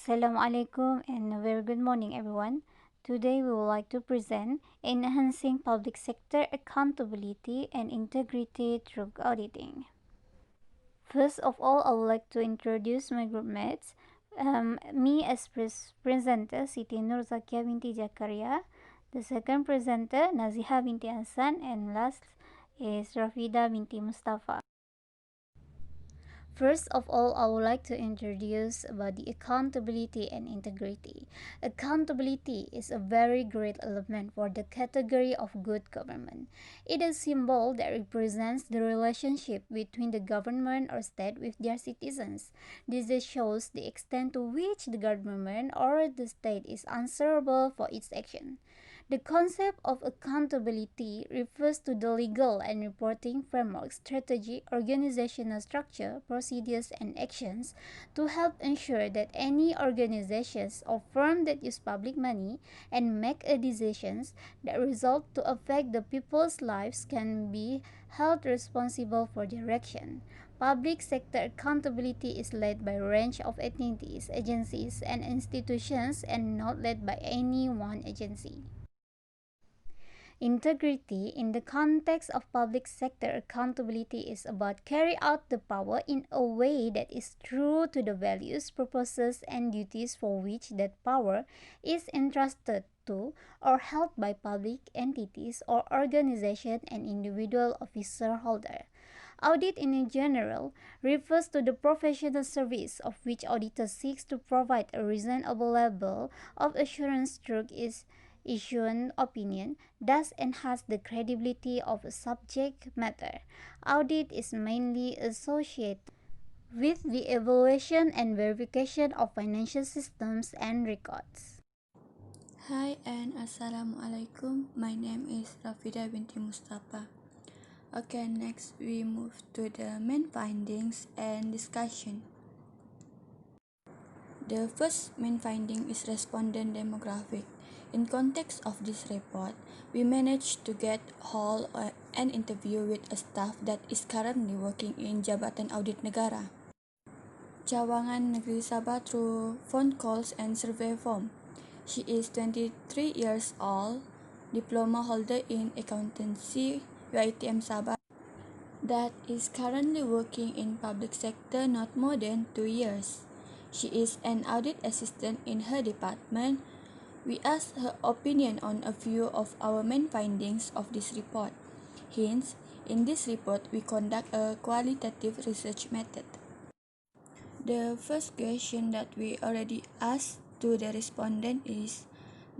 Assalamualaikum and a very good morning everyone. Today we would like to present enhancing public sector accountability and integrity through auditing. First of all, I would like to introduce my group mates. Me as presenter, Sitii Nurzakiah binti Jakaria. The second presenter, Nazihah binti Hasan, and last is Rafidah binti Mustapha. First of all, I would like to introduce about the accountability and integrity. Accountability is a very great element for the category of good government. It is a symbol that represents the relationship between the government or state with their citizens. This shows the extent to which the government or the state is answerable for its action. The concept of accountability refers to the legal and reporting framework, strategy, organizational structure, procedures, and actions to help ensure that any organizations or firm that use public money and make decisions that result to affect the people's lives can be held responsible for their action. Public sector accountability is led by a range of entities, agencies, and institutions and not led by any one agency. Integrity in the context of public sector accountability is about carry out the power in a way that is true to the values, purposes, and duties for which that power is entrusted to or held by public entities or organization and individual officer holder. Audit in general refers to the professional service of which auditor seeks to provide a reasonable level of assurance through its issuing opinion, thus enhance the credibility of a subject matter. Audit is mainly associated with the evaluation and verification of financial systems and records. Hi and Assalamualaikum. My name is Rafidah binti Mustapha. Okay, next we move to the main findings and discussion. The first main finding is respondent demographic. In context of this report, we managed to get hold an interview with a staff that is currently working in Jabatan Audit Negara, Cawangan Negeri Sabah through phone calls and survey form. She is 23 years old, diploma holder in accountancy, UiTM Sabah, that is currently working in public sector not more than 2 years. She is an audit assistant in her department. We asked her opinion on a few of our main findings of this report. Hence, in this report, we conduct a qualitative research method. The first question that we already asked to the respondent is,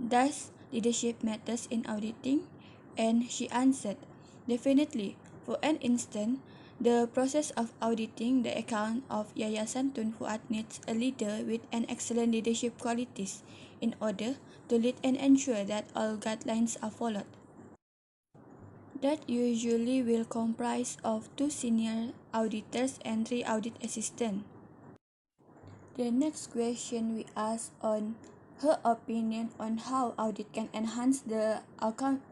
does leadership matters in auditing? And she answered, definitely. For an instance, the process of auditing the account of Yayasan Tun Fuad needs a leader with an excellent leadership qualities in order to lead and ensure that all guidelines are followed. That usually will comprise of 2 senior auditors and 3 audit assistants. The next question we ask on her opinion on how audit can enhance the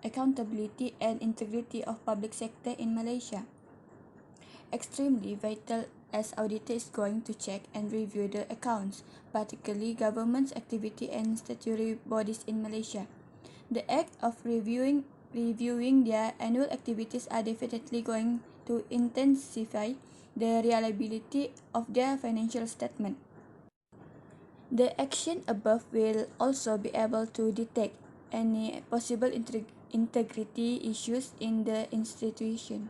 accountability and integrity of public sector in Malaysia. Extremely vital as auditor is going to check and review the accounts, particularly government's activity and statutory bodies in Malaysia. The act of reviewing their annual activities are definitely going to intensify the reliability of their financial statement. The action above will also be able to detect any possible integrity issues in the institution.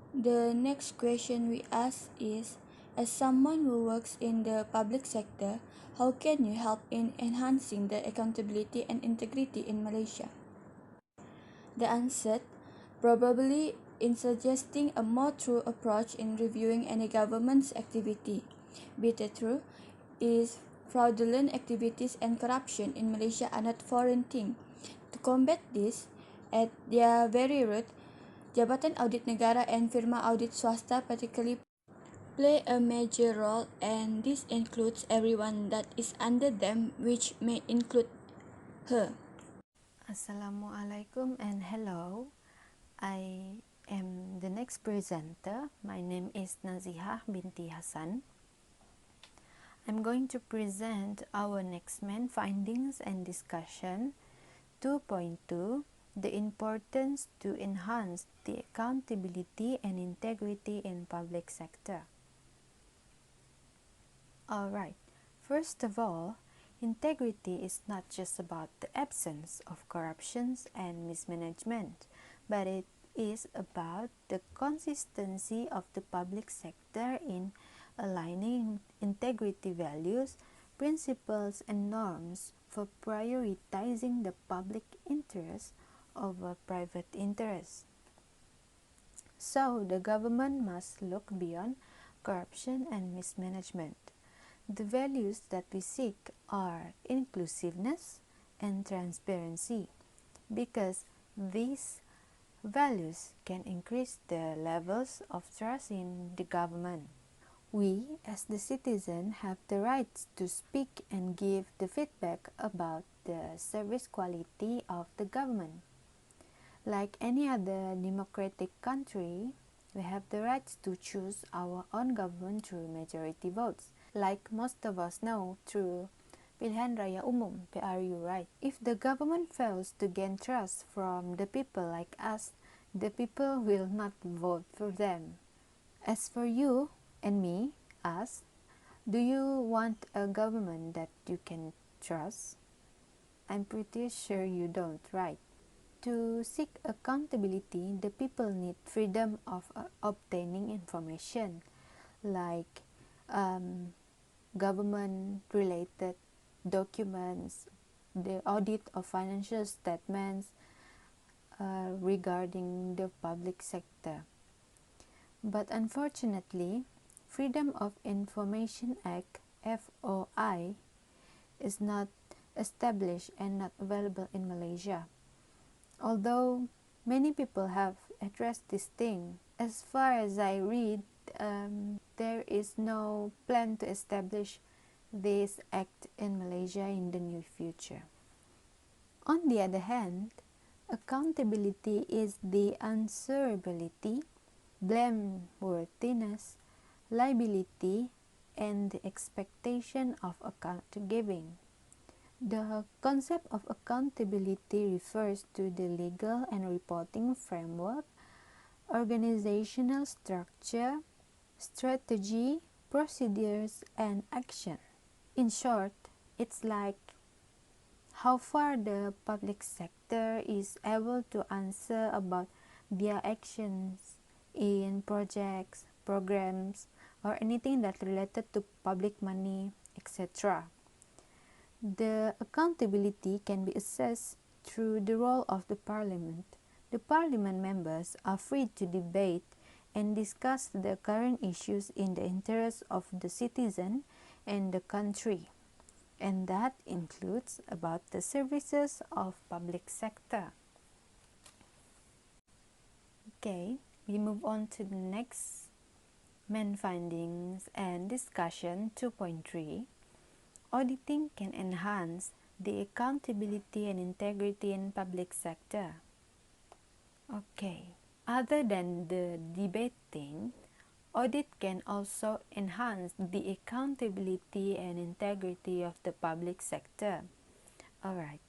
The next question we ask is, as someone who works in the public sector, how can you help in enhancing the accountability and integrity in Malaysia? The answer, probably in suggesting a more true approach in reviewing any government's activity. Be the truth is fraudulent activities and corruption in Malaysia are not foreign thing. To combat this, at their very root, Jabatan Audit Negara and firma audit swasta particularly play a major role, and this includes everyone that is under them, which may include her. Assalamualaikum and hello. I am the next presenter. My name is Nazihah binti Hasan. I'm going to present our next main findings and discussion. 2.2, the importance to enhance the accountability and integrity in public sector. Alright, first of all, integrity is not just about the absence of corruptions and mismanagement, but it is about the consistency of the public sector in aligning integrity values, principles, and norms for prioritizing the public interest over private interests. So, the government must look beyond corruption and mismanagement. The values that we seek are inclusiveness and transparency, because these values can increase the levels of trust in the government. We, as the citizen, have the right to speak and give the feedback about the service quality of the government. Like any other democratic country, we have the right to choose our own government through majority votes, like most of us know through Pilihan Raya Umum, PRU, right? If the government fails to gain trust from the people like us, the people will not vote for them. As for you and me, us, do you want a government that you can trust? I'm pretty sure you don't, right? To seek accountability, the people need freedom of obtaining information, like government-related documents, the audit of financial statements regarding the public sector. But unfortunately, Freedom of Information Act (FOI) is not established and not available in Malaysia. Although many people have addressed this thing, as far as I read, there is no plan to establish this act in Malaysia in the near future. On the other hand, accountability is the answerability, blameworthiness, liability, and the expectation of account giving. The concept of accountability refers to the legal and reporting framework, organizational structure, strategy, procedures, and action. In short, it's like how far the public sector is able to answer about their actions in projects, programs, or anything that related to public money, etc. The accountability can be assessed through the role of the parliament. The parliament members are free to debate and discuss the current issues in the interest of the citizen and the country, and that includes about the services of public sector. Okay, we move on to the next main findings and discussion 2.3. Auditing can enhance the accountability and integrity in public sector. Okay, other than the debating, audit can also enhance the accountability and integrity of the public sector. Alright,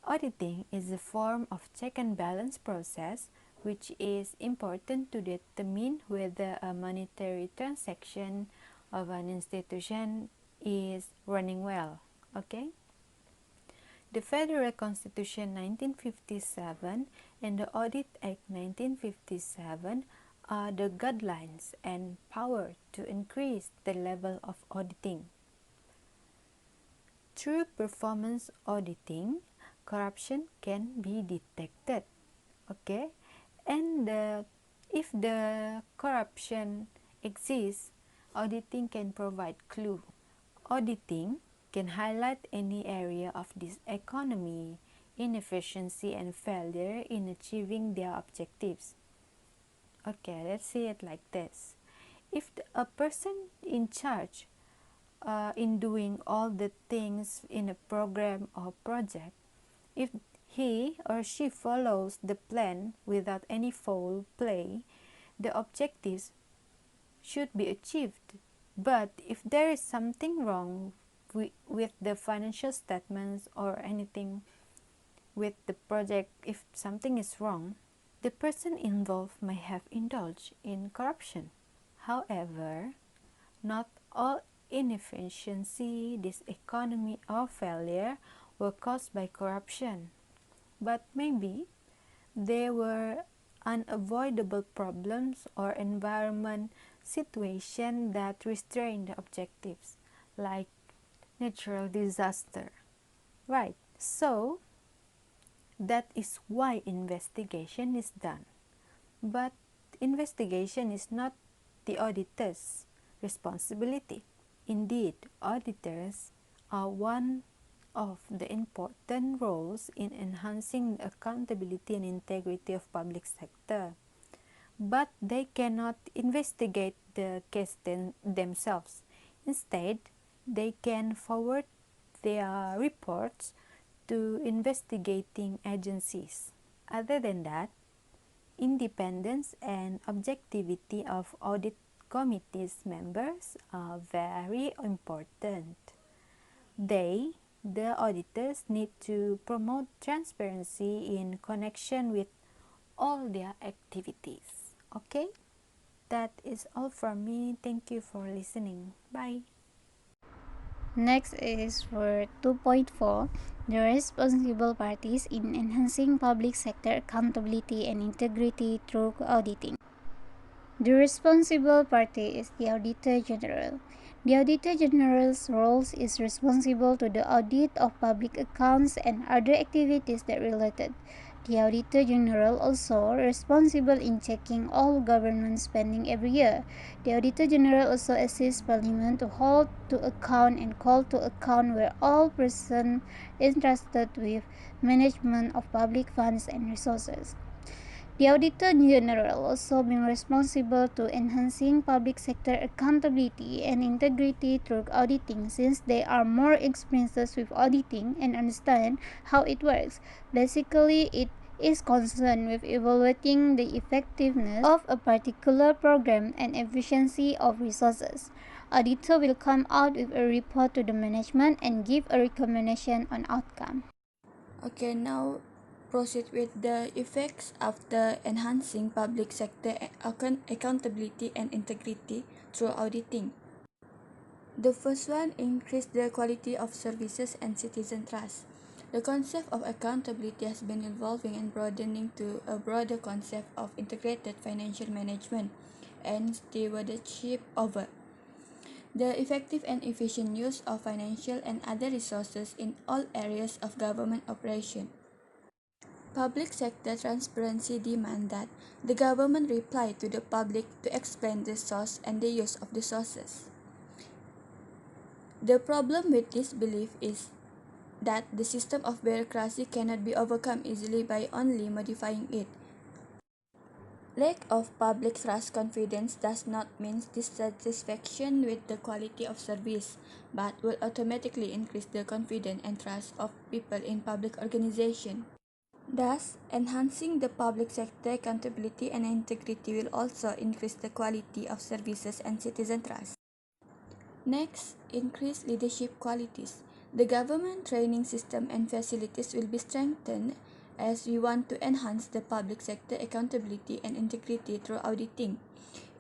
auditing is a form of check and balance process which is important to determine whether a monetary transaction of an institution is running well. Okay? The Federal Constitution 1957 and the Audit Act 1957 are the guidelines and power to increase the level of auditing. Through performance auditing, corruption can be detected. Okay? And if the corruption exists, auditing can provide clue. Auditing can highlight any area of this economy, inefficiency, and failure in achieving their objectives. Okay, let's see it like this. If a person in charge in doing all the things in a program or project, if he or she follows the plan without any foul play, the objectives should be achieved. But if there is something wrong with the financial statements or anything with the project, if something is wrong, the person involved may have indulged in corruption. However, not all inefficiency, diseconomy, or failure were caused by corruption, but maybe there were unavoidable problems or environment situations that restrain the objectives, like natural disaster. Right. So that is why investigation is done. But investigation is not the auditor's responsibility. Indeed, auditors are one of the important roles in enhancing the accountability and integrity of public sector. But they cannot investigate the case themselves. Instead, they can forward their reports to investigating agencies. Other than that, independence and objectivity of audit committees members are very important. They, the auditors, need to promote transparency in connection with all their activities. Okay? That is all from me. Thank you for listening. Bye. Next is for 2.4, the responsible parties in enhancing public sector accountability and integrity through auditing. The responsible party is the Auditor General. The Auditor General's role is responsible to the audit of public accounts and other activities that related. The Auditor General also responsible in checking all government spending every year. The Auditor General also assists Parliament to hold to account and call to account where all persons entrusted with management of public funds and resources. The Auditor General also being responsible to enhancing public sector accountability and integrity through auditing, since they are more experienced with auditing and understand how it works. Basically, it is concerned with evaluating the effectiveness of a particular program and efficiency of resources. Auditor will come out with a report to the management and give a recommendation on outcome. Okay, now proceed with the effects of the enhancing public sector accountability and integrity through auditing. The first one, increase the quality of services and citizen trust. The concept of accountability has been evolving and broadening to a broader concept of integrated financial management and stewardship over the effective and efficient use of financial and other resources in all areas of government operation. Public sector transparency demands that the government reply to the public to explain the source and the use of the sources. The problem with this belief is that the system of bureaucracy cannot be overcome easily by only modifying it. Lack of public trust confidence does not mean dissatisfaction with the quality of service, but will automatically increase the confidence and trust of people in public organization. Thus, enhancing the public sector accountability and integrity will also increase the quality of services and citizen trust. Next, increase leadership qualities. The government training system and facilities will be strengthened as we want to enhance the public sector accountability and integrity through auditing.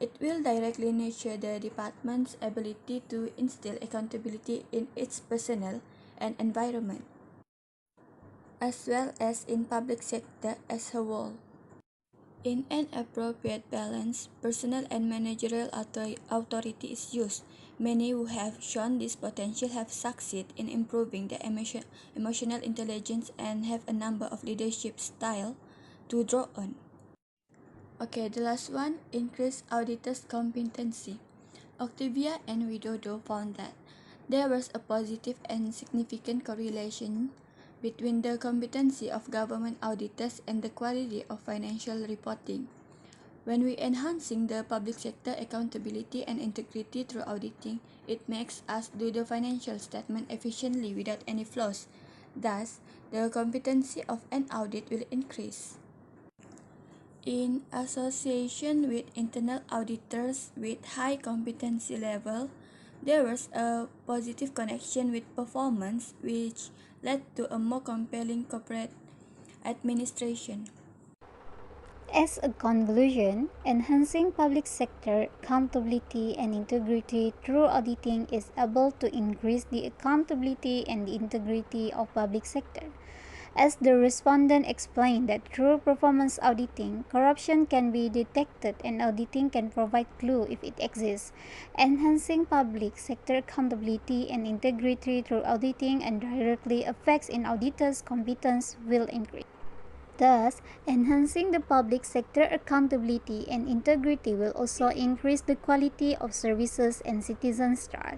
It will directly nurture the department's ability to instill accountability in its personnel and environment, as well as in public sector as a whole. In an appropriate balance, personal and managerial authority is used. Many who have shown this potential have succeeded in improving their emotional intelligence and have a number of leadership style to draw on. Okay, the last one, increase auditors' competency. Octavia and Widodo found that there was a positive and significant correlation between the competency of government auditors and the quality of financial reporting. When we enhancing the public sector accountability and integrity through auditing, it makes us do the financial statement efficiently without any flaws. Thus, the competency of an audit will increase. In association with internal auditors with high competency level, There was a positive connection with performance, which led to a more compelling corporate administration. As a conclusion, enhancing public sector accountability and integrity through auditing is able to increase the accountability and the integrity of public sector. As the respondent explained that through performance auditing, corruption can be detected and auditing can provide clue if it exists. Enhancing public sector accountability and integrity through auditing and directly affects in auditors' competence will increase. Thus, enhancing the public sector accountability and integrity will also increase the quality of services and citizens' trust.